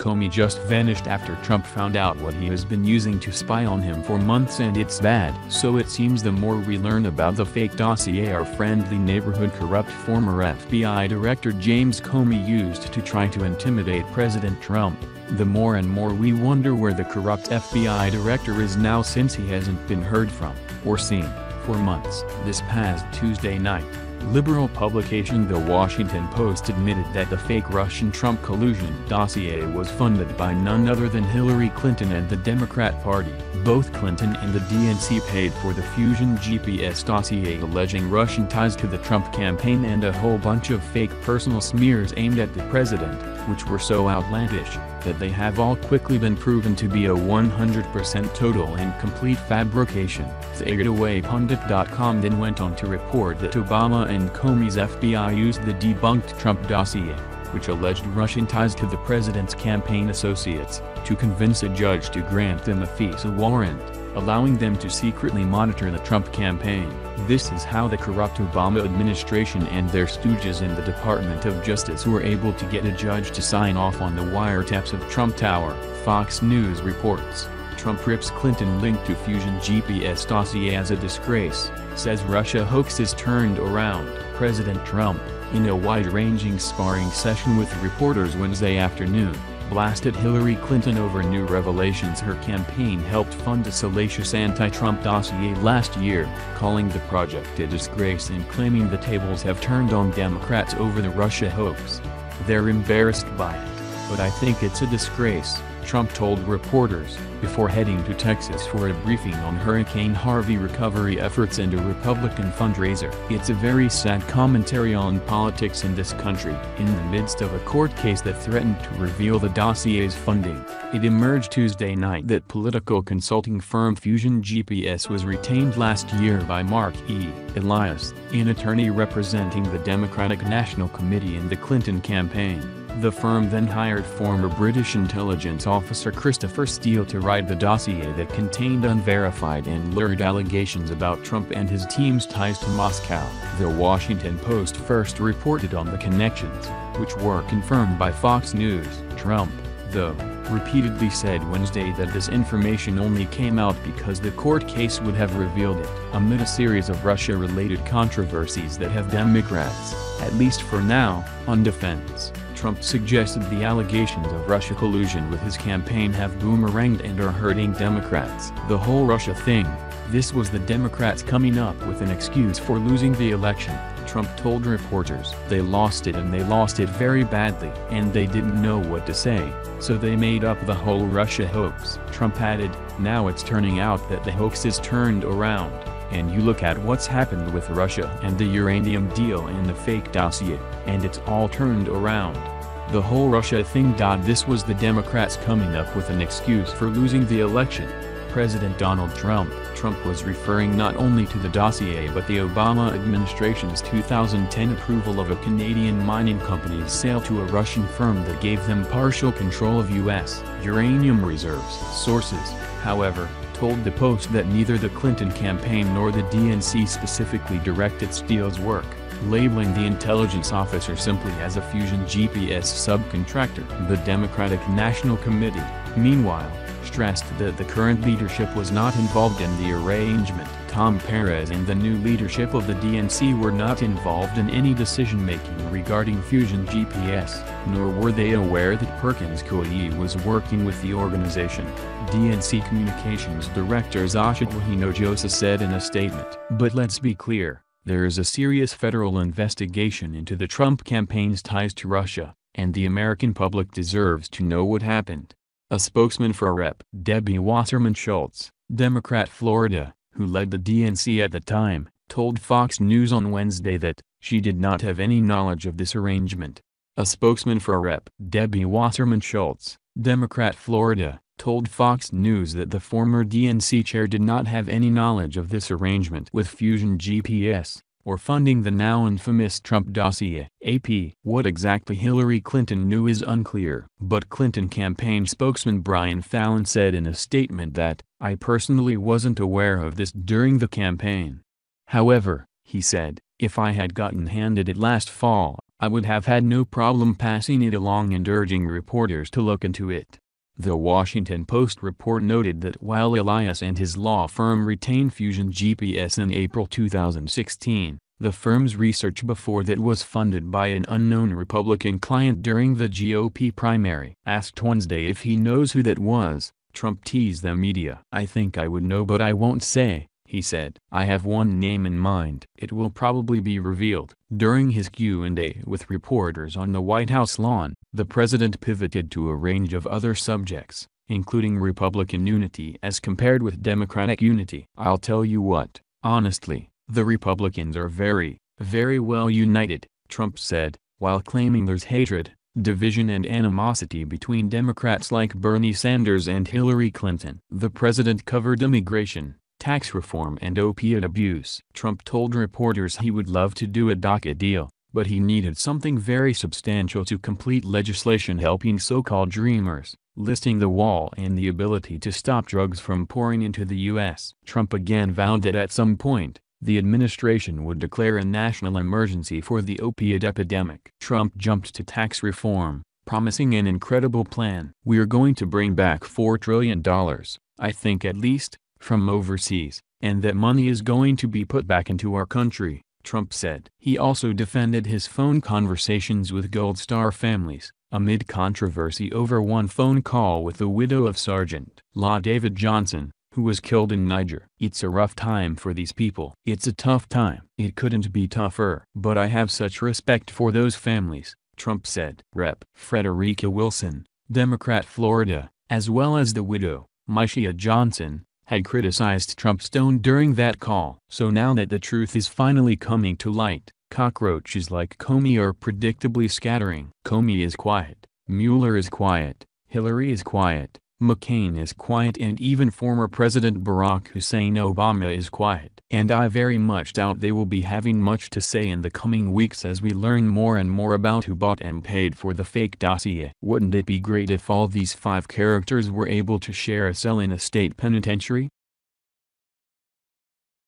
Comey just vanished after Trump found out what he has been using to spy on him for months, and it's bad. So it seems the more we learn about the fake dossier our friendly neighborhood corrupt former FBI Director James Comey used to try to intimidate President Trump, the more and more we wonder where the corrupt FBI director is now, since he hasn't been heard from, or seen, for months. This past Tuesday night, liberal publication The Washington Post admitted that the fake Russian Trump collusion dossier was funded by none other than Hillary Clinton and the Democrat Party. Both Clinton and the DNC paid for the Fusion GPS dossier alleging Russian ties to the Trump campaign and a whole bunch of fake personal smears aimed at the president, which were so outlandish that they have all quickly been proven to be a 100% total and complete fabrication. TheGetawayPundit.com then went on to report that Obama and Comey's FBI used the debunked Trump dossier, which alleged Russian ties to the president's campaign associates, to convince a judge to grant them a FISA warrant, allowing them to secretly monitor the Trump campaign. This is how the corrupt Obama administration and their stooges in the Department of Justice were able to get a judge to sign off on the wiretaps of Trump Tower, Fox News reports. Trump rips Clinton link to Fusion GPS dossier as a disgrace, says Russia hoax is turned around. President Trump, in a wide-ranging sparring session with reporters Wednesday afternoon, blasted Hillary Clinton over new revelations her campaign helped fund a salacious anti-Trump dossier last year, calling the project a disgrace and claiming the tables have turned on Democrats over the Russia hoax. They're embarrassed by it, but I think it's a disgrace, Trump told reporters, before heading to Texas for a briefing on Hurricane Harvey recovery efforts and a Republican fundraiser. It's a very sad commentary on politics in this country. In the midst of a court case that threatened to reveal the dossier's funding, it emerged Tuesday night that political consulting firm Fusion GPS was retained last year by Mark E. Elias, an attorney representing the Democratic National Committee in the Clinton campaign. The firm then hired former British intelligence officer Christopher Steele to write the dossier that contained unverified and lurid allegations about Trump and his team's ties to Moscow. The Washington Post first reported on the connections, which were confirmed by Fox News. Trump, though, repeatedly said Wednesday that this information only came out because the court case would have revealed it. Amid a series of Russia-related controversies that have Democrats, at least for now, on defense, Trump suggested the allegations of Russia collusion with his campaign have boomeranged and are hurting Democrats. The whole Russia thing, this was the Democrats coming up with an excuse for losing the election, Trump told reporters. They lost it, and they lost it very badly, and they didn't know what to say, so they made up the whole Russia hoax. Trump added, now it's turning out that the hoax is turned around, and you look at what's happened with Russia and the uranium deal and the fake dossier, and it's all turned around. The whole Russia thing. This was the Democrats coming up with an excuse for losing the election. President Donald Trump was referring not only to the dossier but the Obama administration's 2010 approval of a Canadian mining company's sale to a Russian firm that gave them partial control of U.S. uranium reserves. Sources, however, told the Post that neither the Clinton campaign nor the DNC specifically directed Steele's work, labeling the intelligence officer simply as a Fusion GPS subcontractor. The Democratic National Committee, meanwhile, stressed that the current leadership was not involved in the arrangement. Tom Perez and the new leadership of the DNC were not involved in any decision-making regarding Fusion GPS, nor were they aware that Perkins Coie was working with the organization, DNC Communications Director Zasha Hinojosa said in a statement. But let's be clear, there is a serious federal investigation into the Trump campaign's ties to Russia, and the American public deserves to know what happened. A spokesman for Rep. Debbie Wasserman Schultz, Democrat Florida, who led the DNC at the time, told Fox News on Wednesday that she did not have any knowledge of this arrangement. A spokesman for Rep. Debbie Wasserman Schultz, Democrat Florida, told Fox News that the former DNC chair did not have any knowledge of this arrangement with Fusion GPS, or funding the now infamous Trump dossier. AP. What exactly Hillary Clinton knew is unclear. But Clinton campaign spokesman Brian Fallon said in a statement that, I personally wasn't aware of this during the campaign. However, he said, if I had gotten handed it last fall, I would have had no problem passing it along and urging reporters to look into it. The Washington Post report noted that while Elias and his law firm retained Fusion GPS in April 2016, the firm's research before that was funded by an unknown Republican client during the GOP primary. Asked Wednesday if he knows who that was, Trump teased the media. "I think I would know, but I won't say," he said. "I have one name in mind. It will probably be revealed." During his Q&A with reporters on the White House lawn, the president pivoted to a range of other subjects, including Republican unity as compared with Democratic unity. "I'll tell you what, honestly, the Republicans are very, very well united," Trump said, while claiming there's hatred, division and animosity between Democrats like Bernie Sanders and Hillary Clinton. The president covered immigration, tax reform and opiate abuse. Trump told reporters he would love to do a DACA deal, but he needed something very substantial to complete legislation helping so-called dreamers, listing the wall and the ability to stop drugs from pouring into the U.S. Trump again vowed that at some point, the administration would declare a national emergency for the opiate epidemic. Trump jumped to tax reform, promising an incredible plan. "We're going to bring back $4 trillion, I think at least, from overseas, and that money is going to be put back into our country," Trump said. He also defended his phone conversations with Gold Star families, amid controversy over one phone call with the widow of Sergeant Law David Johnson, who was killed in Niger. "It's a rough time for these people. It's a tough time. It couldn't be tougher. But I have such respect for those families," Trump said. Rep. Frederica Wilson, Democrat Florida, as well as the widow, Myshia Johnson, had criticized Trump's tone during that call. So now that the truth is finally coming to light, cockroaches like Comey are predictably scattering. Comey is quiet, Mueller is quiet, Hillary is quiet, McCain is quiet, and even former President Barack Hussein Obama is quiet. And I very much doubt they will be having much to say in the coming weeks as we learn more and more about who bought and paid for the fake dossier. Wouldn't it be great if all these 5 characters were able to share a cell in a state penitentiary?